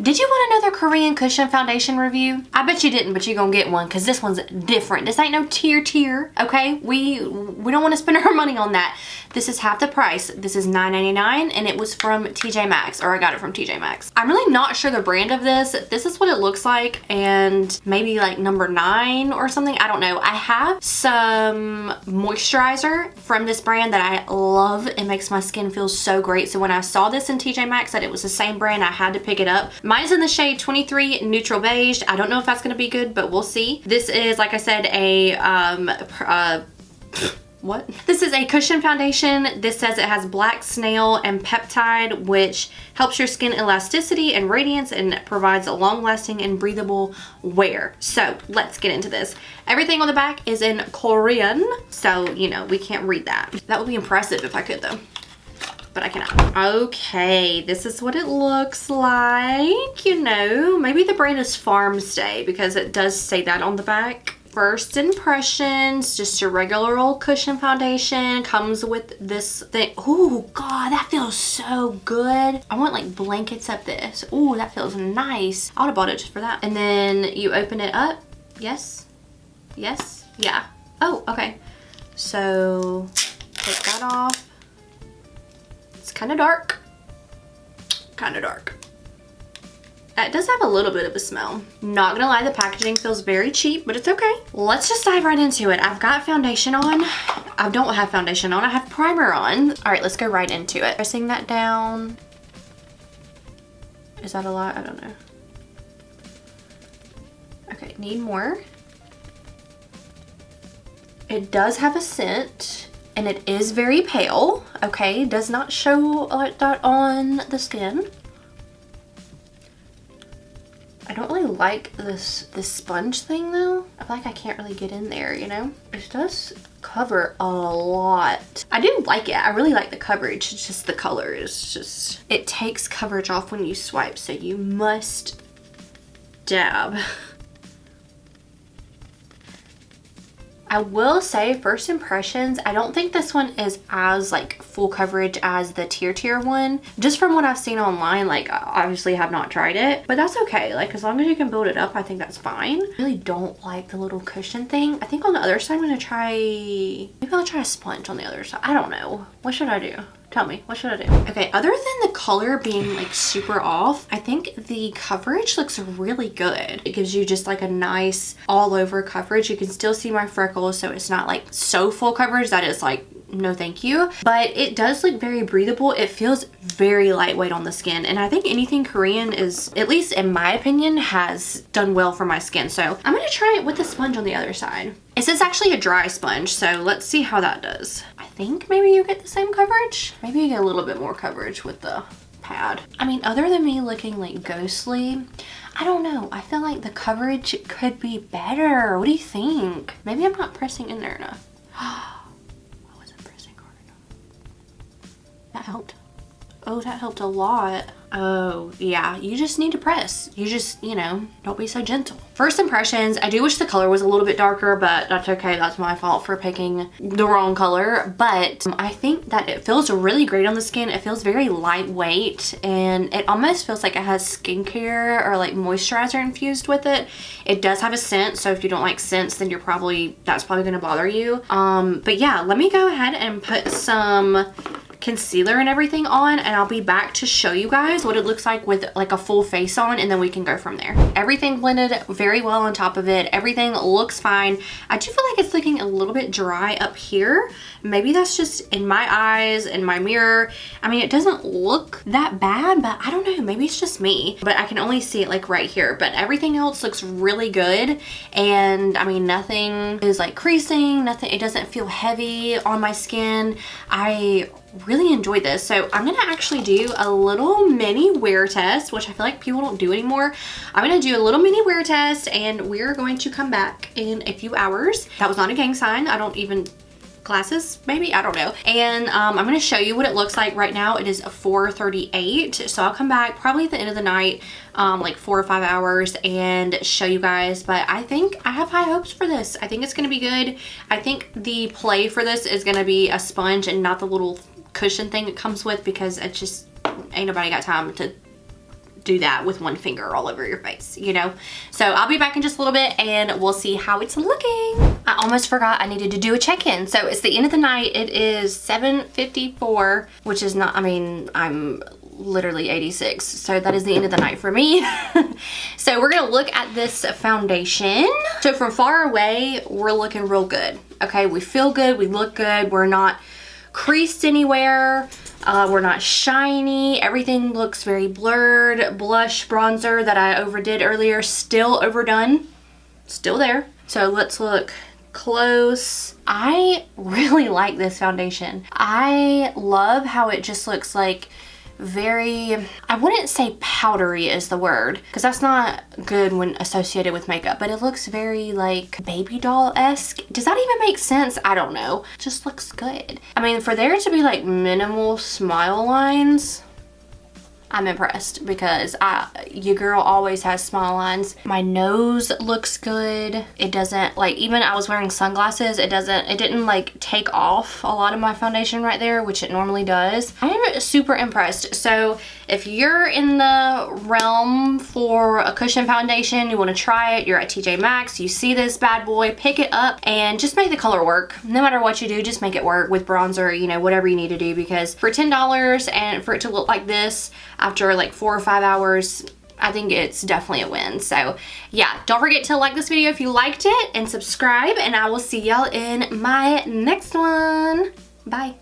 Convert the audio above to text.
Did you want another Korean cushion foundation review? I bet you didn't, but you're gonna get one because this one's different. This ain't no tier, okay? We don't want to spend our money on that. This is half the price. This is $9.99 and it was from TJ Maxx, or I got it from TJ Maxx. I'm really not sure the brand of this. This is what it looks like, and maybe like number 9 or something. I don't know. I have some moisturizer from this brand that I love. It makes my skin feel so great. So when I saw this in TJ Maxx that it was the same brand, I had to pick it up. Mine's in the shade 23 Neutral Beige. I don't know if that's gonna be good, but we'll see. This is, like I said, a what? This is a cushion foundation. This says it has black snail and peptide, which helps your skin elasticity and radiance and provides a long-lasting and breathable wear. So let's get into this. Everything on the back is in Korean, so you know we can't read that. That would be impressive if I could though, but I cannot. Okay, this is what it looks like. You know, maybe the brand is Farmstay because it does say that on the back. First impressions, just your regular old cushion foundation. Comes with this thing. Oh God, that feels so good. I want like blankets up this. Oh, that feels nice. I would have bought it just for that. And then you open it up. Yes, yes, yeah. Oh, okay. So take that off. It's kind of dark. Kind of dark. It does have a little bit of a smell. Not gonna lie, the packaging feels very cheap, but it's okay. Let's just dive right into it. I've got foundation on. I don't have foundation on, I have primer on. All right, let's go right into it. Pressing that down. Is that a lot? I don't know. Okay, need more. It does have a scent and it is very pale. Okay, does not show like that on the skin. I don't really like this sponge thing though. I feel like I can't really get in there, you know? It does cover a lot. I do like it. I really like the coverage. It's just the color is just... It takes coverage off when you swipe, so you must dab. I will say, first impressions, I don't think this one is as like full coverage as the tier one. Just from what I've seen online, like I obviously have not tried it, but that's okay. Like as long as you can build it up, I think that's fine. I really don't like the little cushion thing. I think on the other side I'm gonna try, maybe I'll try a sponge on the other side. I don't know. What should I do? Tell me, what should I do? Okay, other than the color being like super off, I think the coverage looks really good. It gives you just like a nice all over coverage. You can still see my freckles, so it's not like so full coverage that it's like, no thank you. But it does look very breathable. It feels very lightweight on the skin. And I think anything Korean is, at least in my opinion, has done well for my skin. So I'm gonna try it with the sponge on the other side. This is actually a dry sponge, so let's see how that does. I think maybe you get the same coverage. Maybe you get a little bit more coverage with the pad. I mean, other than me looking like ghostly, I don't know. I feel like the coverage could be better. What do you think? Maybe I'm not pressing in there enough. I wasn't pressing hard enough. That helped. Oh, that helped a lot. Oh, yeah, you just need to press. You just, you know, don't be so gentle. First impressions, I do wish the color was a little bit darker, but that's okay. That's my fault for picking the wrong color. But I think that it feels really great on the skin. It feels very lightweight and it almost feels like it has skincare or like moisturizer infused with it. It does have a scent, so if you don't like scents, then that's probably gonna bother you. But yeah, let me go ahead and put some concealer and everything on, and I'll be back to show you guys what it looks like with like a full face on, and then we can go from there. Everything blended very well on top of it. Everything looks fine. I do feel like it's looking a little bit dry up here. Maybe that's just in my eyes, in my mirror. I mean, it doesn't look that bad, but I don't know, maybe it's just me, but I can only see it like right here. But everything else looks really good, and I mean, nothing is like creasing, nothing, it doesn't feel heavy on my skin. I really enjoyed this. So I'm gonna actually do a little mini wear test, which I feel like people don't do anymore. I'm gonna do a little mini wear test and we're going to come back in a few hours. That was not a gang sign. I don't even, glasses maybe, I don't know. And I'm gonna show you what it looks like right now. It is 4:38, so I'll come back probably at the end of the night, like 4 or 5 hours, and show you guys. But I think I have high hopes for this. I think it's gonna be good. I think the play for this is gonna be a sponge and not the little cushion thing it comes with, because it just ain't nobody got time to do that with one finger all over your face, you know? So I'll be back in just a little bit and we'll see how it's looking. I almost forgot I needed to do a check-in. So it's the end of the night. It is 7:54, which is not, I mean, I'm literally 86. So that is the end of the night for me. So we're gonna look at this foundation. So from far away, we're looking real good. Okay, we feel good, we look good, we're not creased anywhere. We're not shiny. Everything looks very blurred. Blush bronzer that I overdid earlier, still overdone. Still there. So let's look close. I really like this foundation. I love how it just looks like very, I wouldn't say powdery is the word, because that's not good when associated with makeup, but it looks very like baby doll-esque. Does that even make sense? I don't know. It just looks good. I mean, for there to be like minimal smile lines, I'm impressed, because your girl always has smile lines. My nose looks good. It doesn't, like, even I was wearing sunglasses, it didn't like take off a lot of my foundation right there, which it normally does. I am super impressed. So if you're in the realm for a cushion foundation, you want to try it, you're at TJ Maxx, you see this bad boy, pick it up and just make the color work. No matter what you do, just make it work with bronzer, you know, whatever you need to do, because for $10 and for it to look like this after like 4 or 5 hours, I think it's definitely a win. So yeah, don't forget to like this video if you liked it and subscribe, and I will see y'all in my next one. Bye.